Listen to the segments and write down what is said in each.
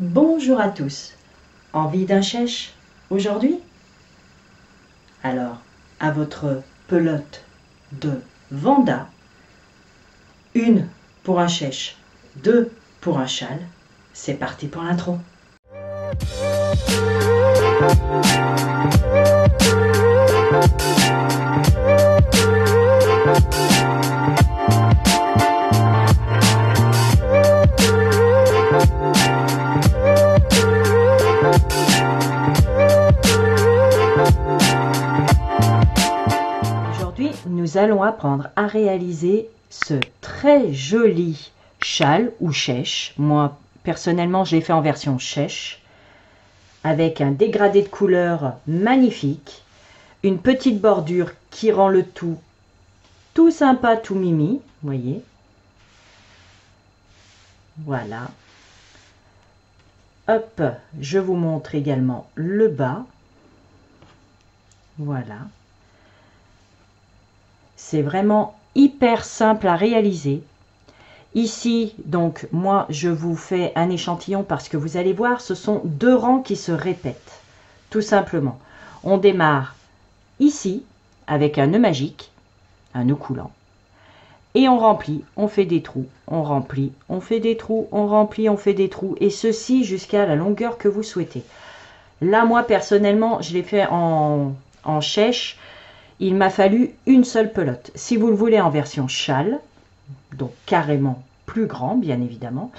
Bonjour à tous. Envie d'un chèche aujourd'hui? Alors, à votre pelote de Vanda, une pour un chèche, deux pour un châle. C'est parti pour l'intro. Aujourd'hui, nous allons apprendre à réaliser ce très joli châle ou chèche. Moi, personnellement, je l'ai fait en version chèche, avec un dégradé de couleur magnifique, une petite bordure qui rend le tout sympa, tout mimi, vous voyez. Voilà. Hop, je vous montre également le bas. Voilà. C'est vraiment hyper simple à réaliser. Ici, donc, moi, je vous fais un échantillon parce que vous allez voir, ce sont deux rangs qui se répètent, tout simplement. On démarre ici, avec un nœud magique, un nœud coulant, et on remplit, on fait des trous, on remplit, on fait des trous, on remplit, on fait des trous, et ceci jusqu'à la longueur que vous souhaitez. Là, moi, personnellement, je l'ai fait en chèche. Il m'a fallu une seule pelote. Si vous le voulez en version châle, donc carrément plus grand, bien évidemment,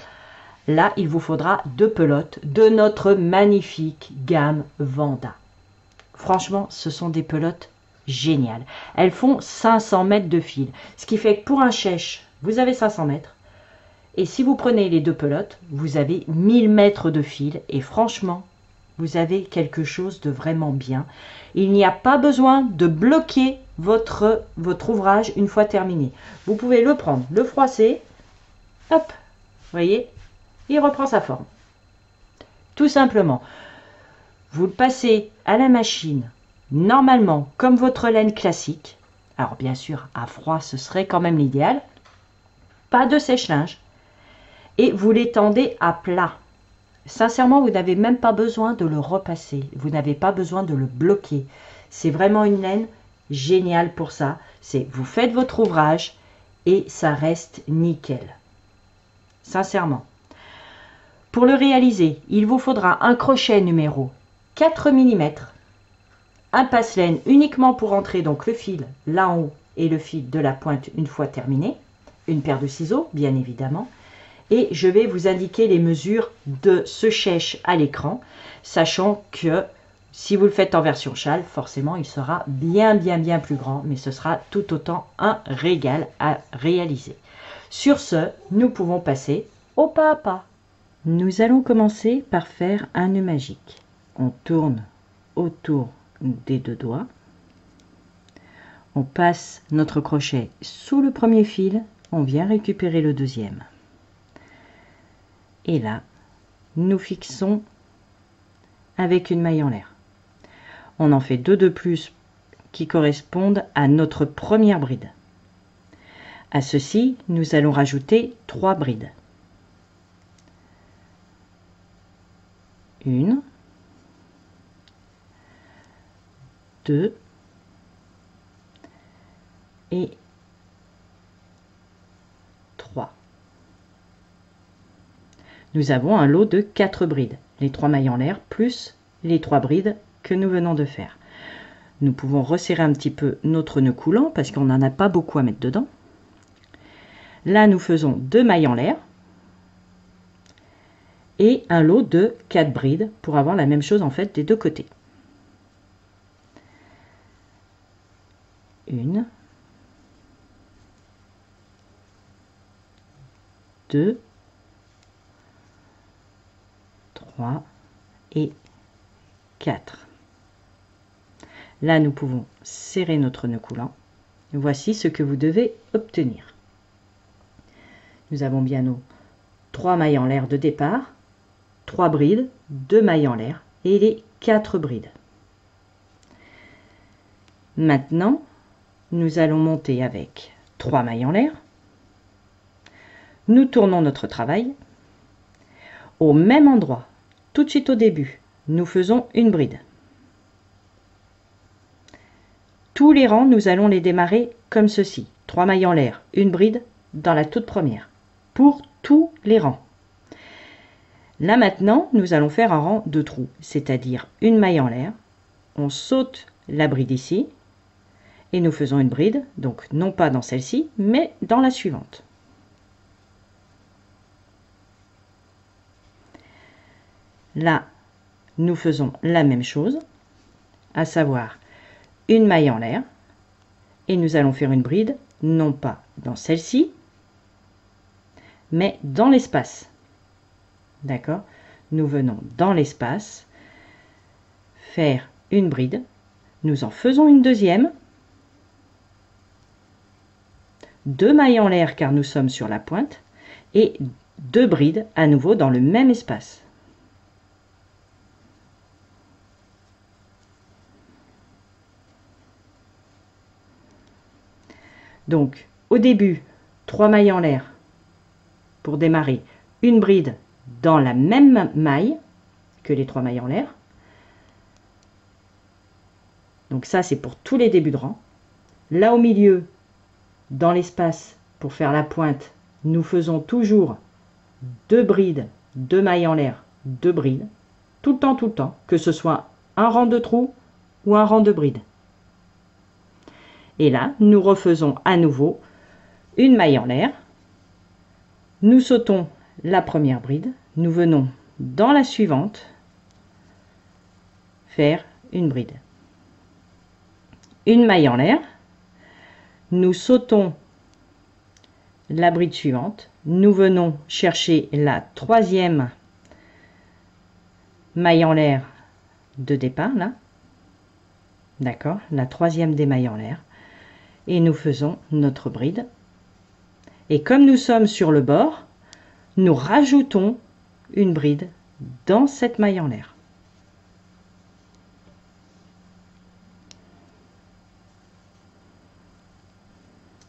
là, il vous faudra deux pelotes de notre magnifique gamme Vanda. Franchement, ce sont des pelotes géniales. Elles font 500 mètres de fil, ce qui fait que pour un chèche, vous avez 500 mètres. Et si vous prenez les deux pelotes, vous avez 1000 mètres de fil. Et franchement, vous avez quelque chose de vraiment bien. Il n'y a pas besoin de bloquer votre ouvrage une fois terminé. Vous pouvez le prendre, le froisser, hop, vous voyez, il reprend sa forme. Tout simplement, vous le passez à la machine, normalement, comme votre laine classique. Alors bien sûr, à froid, ce serait quand même l'idéal. Pas de sèche-linge. Et vous l'étendez à plat. Sincèrement, vous n'avez même pas besoin de le repasser. Vous n'avez pas besoin de le bloquer. C'est vraiment une laine géniale pour ça. C'est vous faites votre ouvrage et ça reste nickel. Sincèrement. Pour le réaliser, il vous faudra un crochet numéro 4 mm, un passe-laine uniquement pour entrer donc le fil là en haut et le fil de la pointe une fois terminé, une paire de ciseaux bien évidemment. Et je vais vous indiquer les mesures de ce chèche à l'écran, sachant que si vous le faites en version châle, forcément il sera bien plus grand, mais ce sera tout autant un régal à réaliser. Sur ce, nous pouvons passer au pas à pas. Nous allons commencer par faire un nœud magique. On tourne autour des deux doigts. On passe notre crochet sous le premier fil, on vient récupérer le deuxième. Et là, nous fixons avec une maille en l'air. On en fait deux de plus qui correspondent à notre première bride. À ceci, nous allons rajouter 3 brides. Une, deux et 3. Nous avons un lot de 4 brides, les 3 mailles en l'air plus les 3 brides que nous venons de faire. Nous pouvons resserrer un petit peu notre nœud coulant parce qu'on n'en a pas beaucoup à mettre dedans. Là, nous faisons 2 mailles en l'air et un lot de 4 brides pour avoir la même chose en fait des deux côtés. Une, deux, 3 et 4. Là, nous pouvons serrer notre nœud coulant. Voici ce que vous devez obtenir. Nous avons bien nos 3 mailles en l'air de départ, 3 brides, 2 mailles en l'air et les 4 brides. Maintenant, nous allons monter avec 3 mailles en l'air. Nous tournons notre travail. Au même endroit, tout de suite au début, nous faisons une bride. Tous les rangs, nous allons les démarrer comme ceci. 3 mailles en l'air, une bride dans la toute première. Pour tous les rangs. Là maintenant, nous allons faire un rang de trous, c'est-à-dire une maille en l'air. On saute la bride ici et nous faisons une bride, donc non pas dans celle-ci, mais dans la suivante. Là, nous faisons la même chose, à savoir une maille en l'air, et nous allons faire une bride, non pas dans celle-ci, mais dans l'espace. D'accord? Nous venons dans l'espace, faire une bride, nous en faisons une deuxième, 2 mailles en l'air car nous sommes sur la pointe, et 2 brides à nouveau dans le même espace. Donc, au début, 3 mailles en l'air pour démarrer, une bride dans la même maille que les 3 mailles en l'air. Donc ça, c'est pour tous les débuts de rang. Là au milieu, dans l'espace, pour faire la pointe, nous faisons toujours 2 brides, 2 mailles en l'air, 2 brides, tout le temps, que ce soit un rang de trous ou un rang de brides. Et là, nous refaisons à nouveau une maille en l'air. Nous sautons la première bride, nous venons dans la suivante faire une bride. Une maille en l'air, nous sautons la bride suivante, nous venons chercher la troisième maille en l'air de départ, là, d'accord, la troisième des mailles en l'air, et nous faisons notre bride. Et comme nous sommes sur le bord, nous rajoutons une bride dans cette maille en l'air.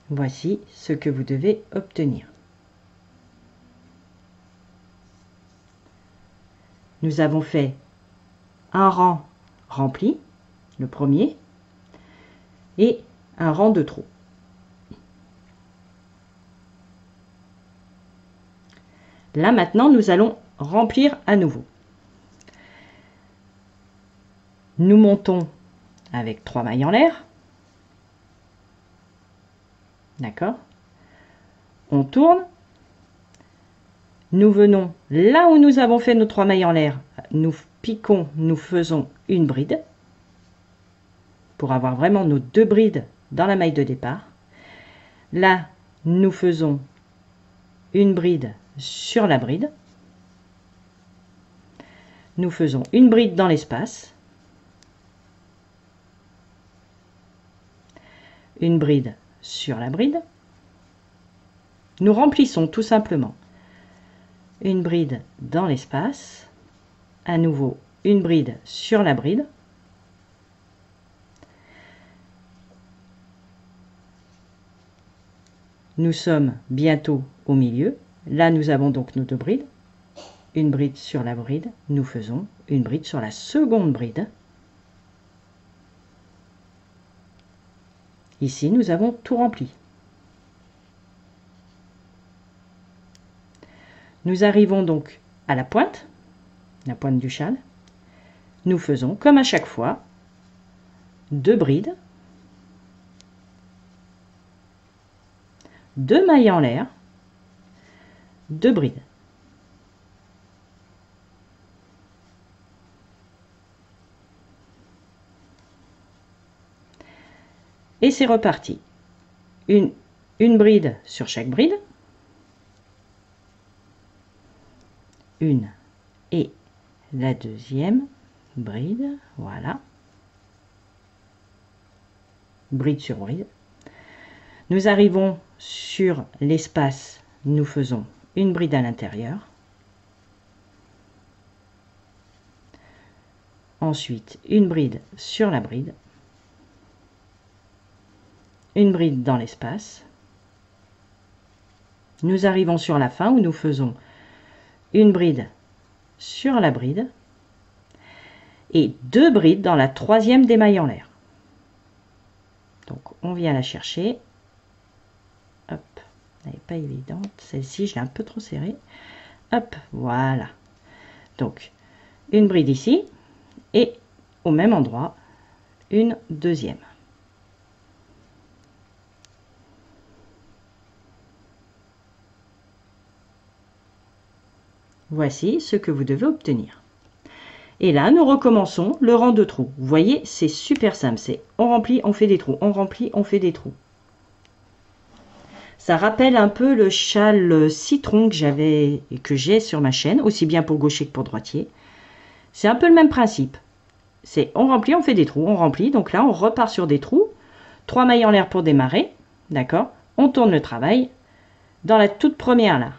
Voici ce que vous devez obtenir. Nous avons fait un rang rempli, le premier, et un rang de trous. Là maintenant, nous allons remplir à nouveau. Nous montons avec 3 mailles en l'air. D'accord? On tourne. Nous venons là où nous avons fait nos 3 mailles en l'air. Nous piquons, nous faisons une bride pour avoir vraiment nos 2 brides dans la maille de départ. Là, nous faisons une bride sur la bride. Nous faisons une bride dans l'espace. Une bride sur la bride. Nous remplissons tout simplement une bride dans l'espace, à nouveau une bride sur la bride, nous sommes bientôt au milieu, là nous avons donc nos 2 brides, une bride sur la bride, nous faisons une bride sur la seconde bride. Ici, nous avons tout rempli. Nous arrivons donc à la pointe du châle. Nous faisons, comme à chaque fois, 2 brides, 2 mailles en l'air, 2 brides. Et c'est reparti. Une bride sur chaque bride. Une et la deuxième bride. Voilà. Bride sur bride. Nous arrivons sur l'espace. Nous faisons une bride à l'intérieur. Ensuite, une bride sur la bride. Une bride dans l'espace. Nous arrivons sur la fin où nous faisons une bride sur la bride et 2 brides dans la troisième des mailles en l'air. Donc on vient la chercher. Hop, elle n'est pas évidente. Celle-ci, je l'ai un peu trop serrée. Hop, voilà. Donc une bride ici et au même endroit une deuxième. Voici ce que vous devez obtenir. Et là, nous recommençons le rang de trous. Vous voyez, c'est super simple. C'est on remplit, on fait des trous, on remplit, on fait des trous. Ça rappelle un peu le châle citron que j'ai sur ma chaîne, aussi bien pour gaucher que pour droitier. C'est un peu le même principe. C'est on remplit, on fait des trous, on remplit. Donc là, on repart sur des trous. 3 mailles en l'air pour démarrer. D'accord? On tourne le travail. Dans la toute première, là,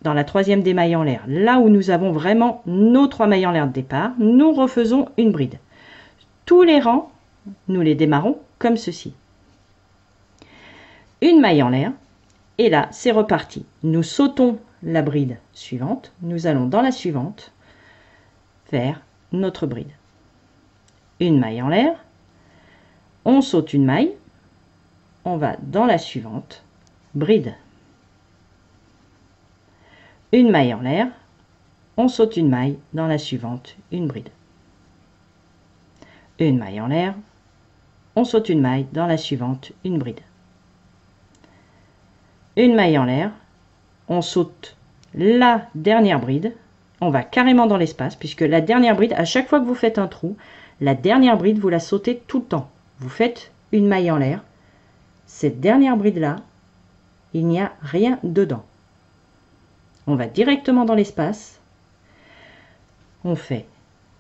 dans la troisième des mailles en l'air, là où nous avons vraiment nos 3 mailles en l'air de départ, nous refaisons une bride. Tous les rangs, nous les démarrons comme ceci. Une maille en l'air, et là, c'est reparti. Nous sautons la bride suivante, nous allons dans la suivante faire notre bride. Une maille en l'air, on saute une maille, on va dans la suivante, bride. Une maille en l'air, on saute une maille, dans la suivante, une bride. Une maille en l'air, on saute une maille, dans la suivante, une bride. Une maille en l'air, on saute la dernière bride, on va carrément dans l'espace, puisque la dernière bride, à chaque fois que vous faites un trou, la dernière bride, vous la sautez tout le temps. Vous faites une maille en l'air, cette dernière bride-là, il n'y a rien dedans. On va directement dans l'espace, on fait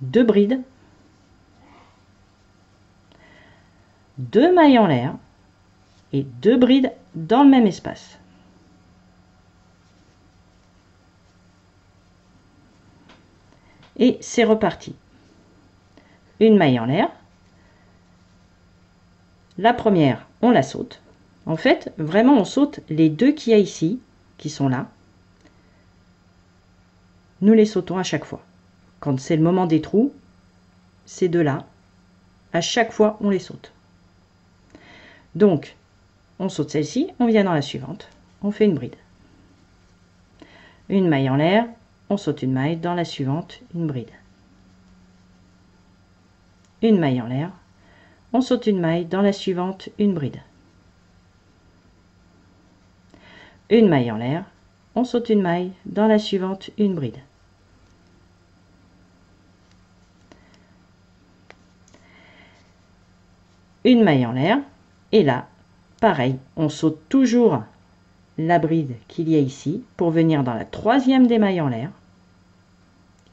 2 brides, 2 mailles en l'air et 2 brides dans le même espace. Et c'est reparti. Une maille en l'air. La première, on la saute. En fait, vraiment, on saute les 2 qu'il y a ici, qui sont là. Nous les sautons à chaque fois. Quand c'est le moment des trous, ces 2-là, à chaque fois, on les saute. Donc, on saute celle-ci, on vient dans la suivante, on fait une bride. Une maille en l'air, on saute une maille, dans la suivante, une bride. Une maille en l'air, on saute une maille, dans la suivante, une bride. Une maille en l'air, on saute une maille, dans la suivante, une bride. Une maille en l'air, et là, pareil, on saute toujours la bride qu'il y a ici pour venir dans la troisième des mailles en l'air,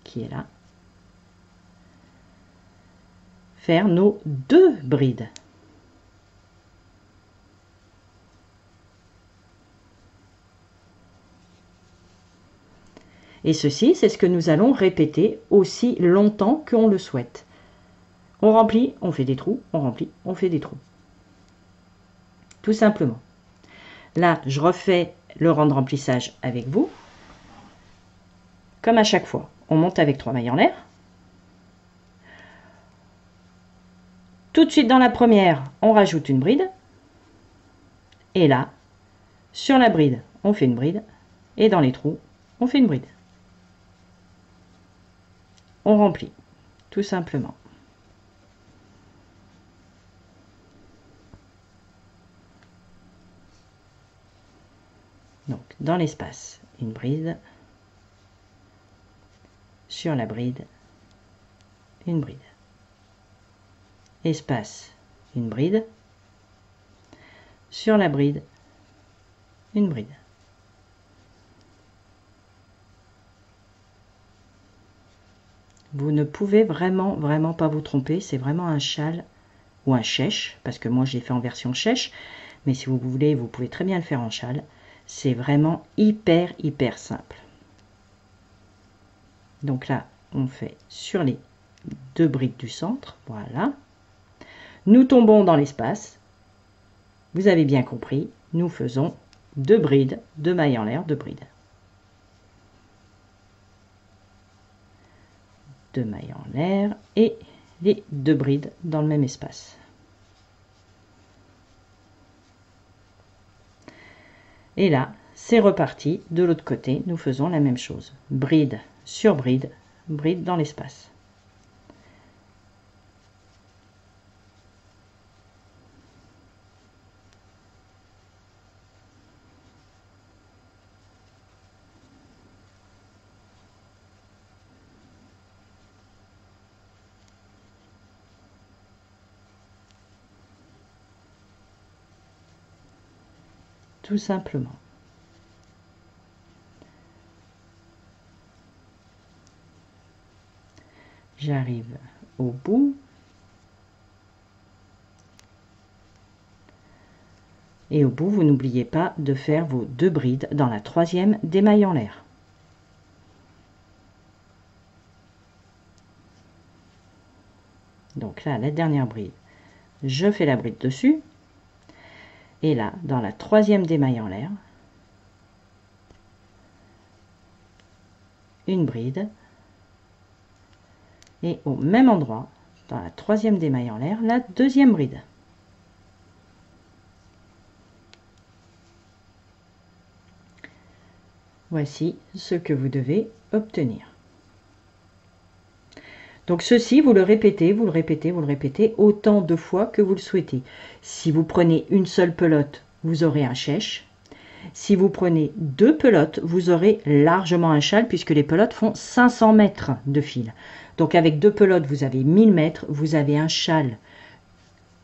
qui est là, faire nos 2 brides. Et ceci, c'est ce que nous allons répéter aussi longtemps qu'on le souhaite. On remplit, on fait des trous, on remplit, on fait des trous. Tout simplement. Là, je refais le rang de remplissage avec vous. Comme à chaque fois, on monte avec 3 mailles en l'air. Tout de suite dans la première, on rajoute une bride. Et là, sur la bride, on fait une bride. Et dans les trous, on fait une bride. On remplit, tout simplement. Donc, dans l'espace, une bride. Sur la bride, une bride. Espace, une bride. Sur la bride, une bride. Vous ne pouvez vraiment pas vous tromper. C'est vraiment un châle ou un chèche, parce que moi j'ai fait en version chèche, mais si vous voulez, vous pouvez très bien le faire en châle. C'est vraiment hyper simple. Donc là, on fait sur les 2 brides du centre, voilà. Nous tombons dans l'espace. Vous avez bien compris, nous faisons 2 brides, 2 mailles en l'air, 2 brides. 2 mailles en l'air et les 2 brides dans le même espace. Et là, c'est reparti. De l'autre côté, nous faisons la même chose. Bride sur bride, bride dans l'espace. Tout simplement. J'arrive au bout. Et au bout, vous n'oubliez pas de faire vos 2 brides dans la 3e des mailles en l'air. Donc là, la dernière bride, je fais la bride dessus. Et là, dans la 3e des mailles en l'air, une bride. Et au même endroit, dans la 3e des mailles en l'air, la 2e bride. Voici ce que vous devez obtenir. Donc ceci, vous le répétez, vous le répétez, vous le répétez autant de fois que vous le souhaitez. Si vous prenez une seule pelote, vous aurez un chèche. Si vous prenez 2 pelotes, vous aurez largement un châle puisque les pelotes font 500 mètres de fil. Donc avec 2 pelotes, vous avez 1000 mètres, vous avez un châle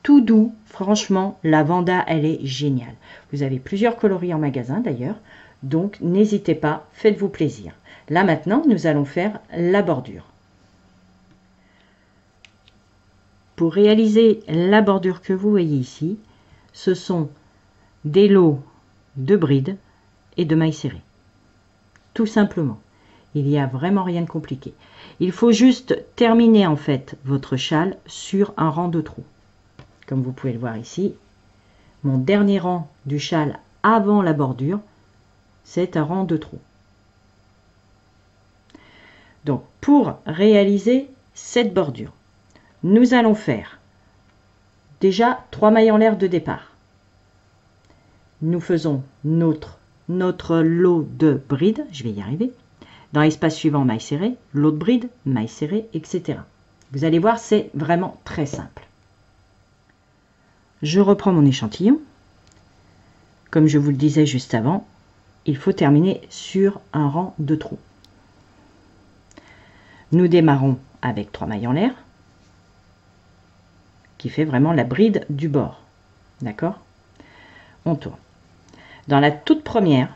tout doux. Franchement, la Vanda, elle est géniale. Vous avez plusieurs coloris en magasin d'ailleurs, donc n'hésitez pas, faites-vous plaisir. Là maintenant, nous allons faire la bordure. Pour réaliser la bordure que vous voyez ici, ce sont des lots de brides et de mailles serrées. Tout simplement. Il n'y a vraiment rien de compliqué. Il faut juste terminer en fait votre châle sur un rang de trous. Comme vous pouvez le voir ici, mon dernier rang du châle avant la bordure, c'est un rang de trous. Donc pour réaliser cette bordure, nous allons faire déjà 3 mailles en l'air de départ. Nous faisons notre lot de brides, je vais y arriver. Dans l'espace suivant, maille serrée, lot de brides, maille serrée, etc. Vous allez voir, c'est vraiment très simple. Je reprends mon échantillon. Comme je vous le disais juste avant, il faut terminer sur un rang de trous. Nous démarrons avec 3 mailles en l'air, qui fait vraiment la bride du bord. D'accord? On tourne. Dans la toute première,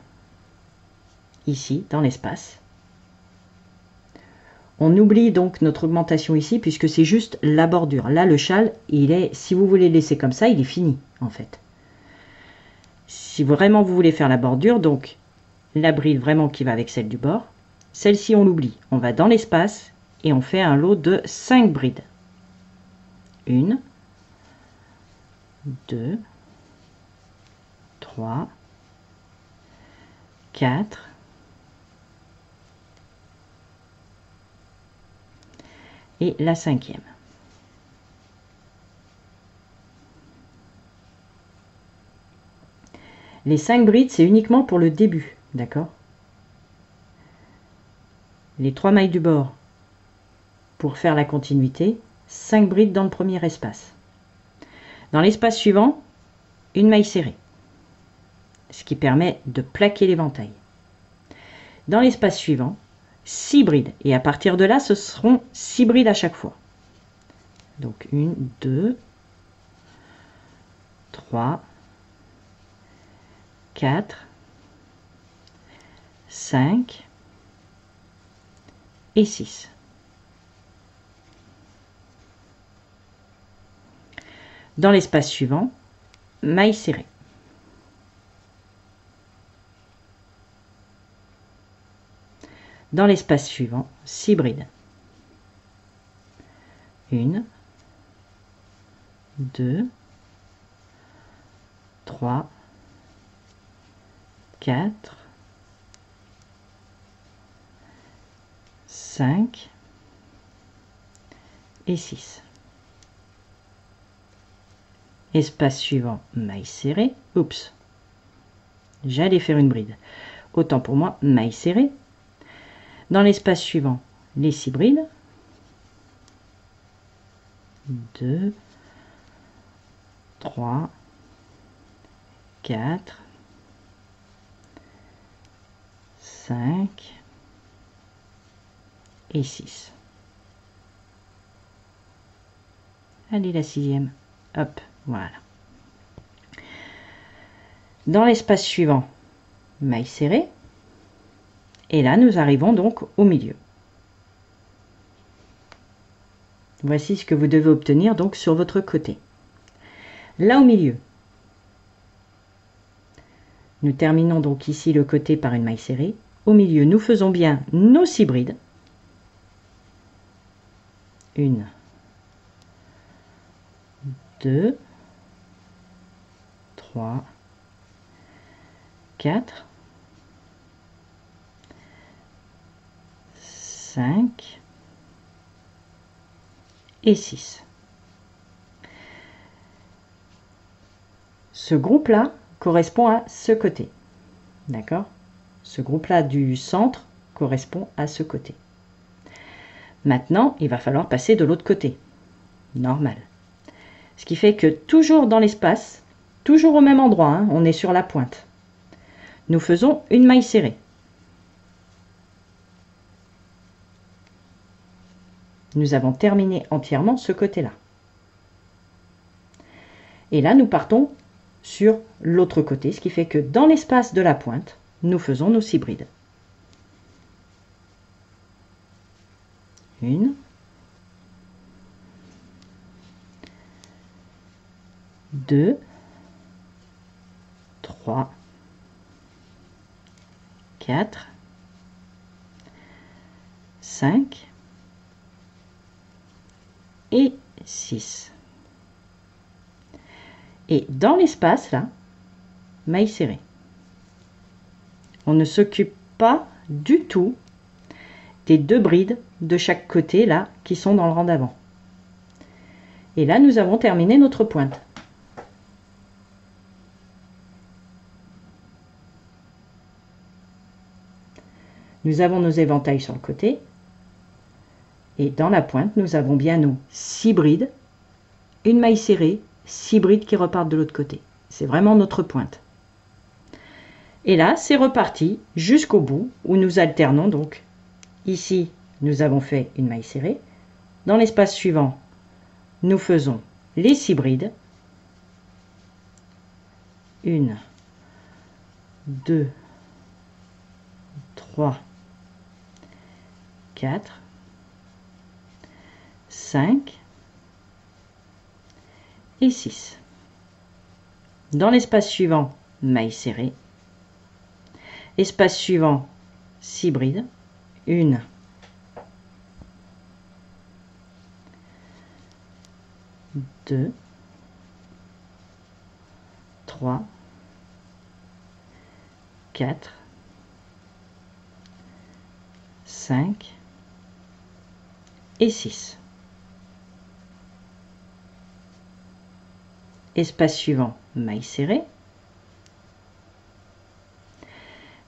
ici, dans l'espace, on oublie donc notre augmentation ici, puisque c'est juste la bordure. Là, le châle, il est, si vous voulez le laisser comme ça, il est fini, en fait. Si vraiment vous voulez faire la bordure, donc la bride vraiment qui va avec celle du bord, celle-ci, on l'oublie. On va dans l'espace et on fait un lot de 5 brides. 1, 2, 3, 4, et la 5e. Les 5 brides, c'est uniquement pour le début, d'accord? Les 3 mailles du bord, pour faire la continuité, 5 brides dans le premier espace. Dans l'espace suivant, une maille serrée, ce qui permet de plaquer l'éventail. Dans l'espace suivant, 6 brides. Et à partir de là, ce seront 6 brides à chaque fois. Donc 1, 2, 3, 4, 5 et 6. Dans l'espace suivant, maille serrée. Dans l'espace suivant, 6 brides. 1, 2, 3, 4, 5 et 6. Espace suivant, maille serrée. Oups, j'allais faire une bride. Autant pour moi, maille serrée. Dans l'espace suivant, les 6 brides. 2, 3, 4, 5 et 6. Allez, la 6e. Hop, voilà. Dans l'espace suivant, maille serrée. Et là, nous arrivons donc au milieu. Voici ce que vous devez obtenir donc sur votre côté. Là au milieu, nous terminons donc ici le côté par une maille serrée. Au milieu, nous faisons bien nos 6 brides. 1, 2, 3, 4, 5 et 6. Ce groupe-là correspond à ce côté. D'accord? Ce groupe-là du centre correspond à ce côté. Maintenant, il va falloir passer de l'autre côté. Normal. Ce qui fait que toujours dans l'espace, toujours au même endroit, hein, on est sur la pointe, nous faisons une maille serrée. Nous avons terminé entièrement ce côté-là. Et là, nous partons sur l'autre côté, ce qui fait que dans l'espace de la pointe, nous faisons nos 6 brides. 1, 2, 3, 4, 5 et 6. Et dans l'espace, là, maille serrée. On ne s'occupe pas du tout des 2 brides de chaque côté, là, qui sont dans le rang d'avant. Et là, nous avons terminé notre pointe. Nous avons nos éventails sur le côté. Et dans la pointe, nous avons bien nos 6 brides, une maille serrée, 6 brides qui repartent de l'autre côté. C'est vraiment notre pointe. Et là, c'est reparti jusqu'au bout où nous alternons. Donc, ici, nous avons fait une maille serrée. Dans l'espace suivant, nous faisons les 6 brides. 1, 2, 3, 4, 5 et 6. Dans l'espace suivant, maille serrée. Espace suivant, 6 brides. 1, 2, 3, 4, 5 et 6. Espace suivant, maille serrée.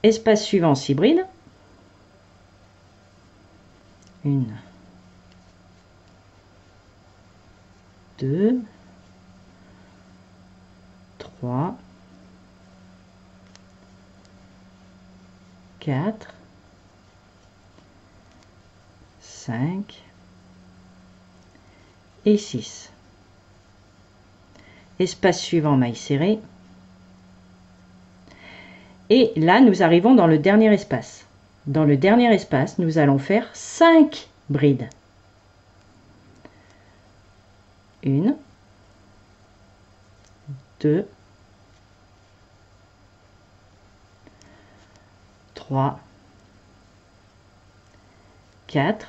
Espace suivant, 6 brides. 1, 2, 3, 4, 5 et 6. Espace suivant, maille serrée. Et là, nous arrivons dans le dernier espace. Dans le dernier espace, nous allons faire 5 brides. 1, 2, 3, 4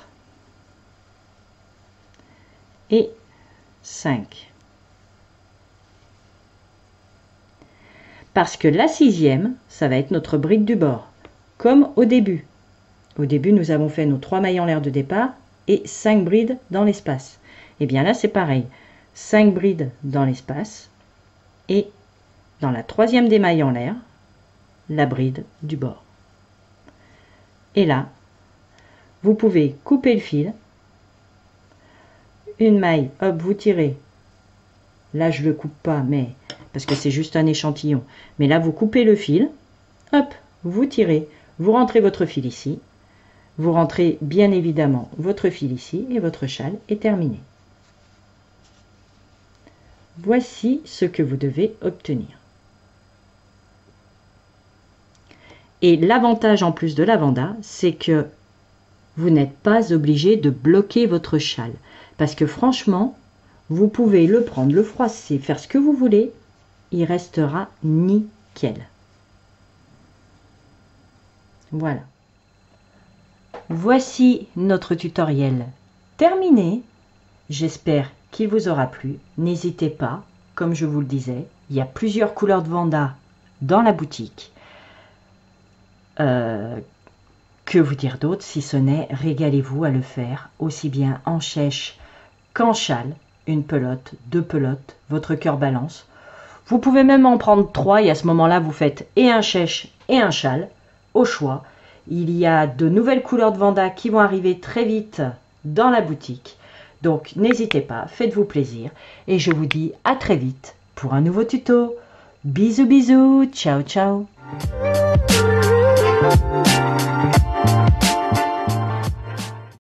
et 5. Parce que la 6e, ça va être notre bride du bord, comme au début. Au début, nous avons fait nos 3 mailles en l'air de départ et 5 brides dans l'espace. Et bien là, c'est pareil. 5 brides dans l'espace et dans la troisième des mailles en l'air, la bride du bord. Et là, vous pouvez couper le fil. Une maille, hop, vous tirez. Là, je ne le coupe pas, mais parce que c'est juste un échantillon. Mais là, vous coupez le fil. Hop, vous tirez. Vous rentrez votre fil ici. Vous rentrez bien évidemment votre fil ici et votre châle est terminé. Voici ce que vous devez obtenir. Et l'avantage en plus de la vanda, c'est que vous n'êtes pas obligé de bloquer votre châle. Parce que franchement, vous pouvez le prendre, le froisser, faire ce que vous voulez, il restera nickel. Voilà. Voici notre tutoriel terminé. J'espère qu'il vous aura plu. N'hésitez pas, comme je vous le disais, il y a plusieurs couleurs de vanda dans la boutique. Que vous dire d'autre si ce n'est régalez-vous à le faire aussi bien en chèche qu'en châle, une pelote, 2 pelotes, votre cœur balance. Vous pouvez même en prendre 3 et à ce moment-là vous faites et un chèche et un châle au choix. Il y a de nouvelles couleurs de vanda qui vont arriver très vite dans la boutique. Donc n'hésitez pas, faites-vous plaisir et je vous dis à très vite pour un nouveau tuto. Bisous bisous, ciao ciao.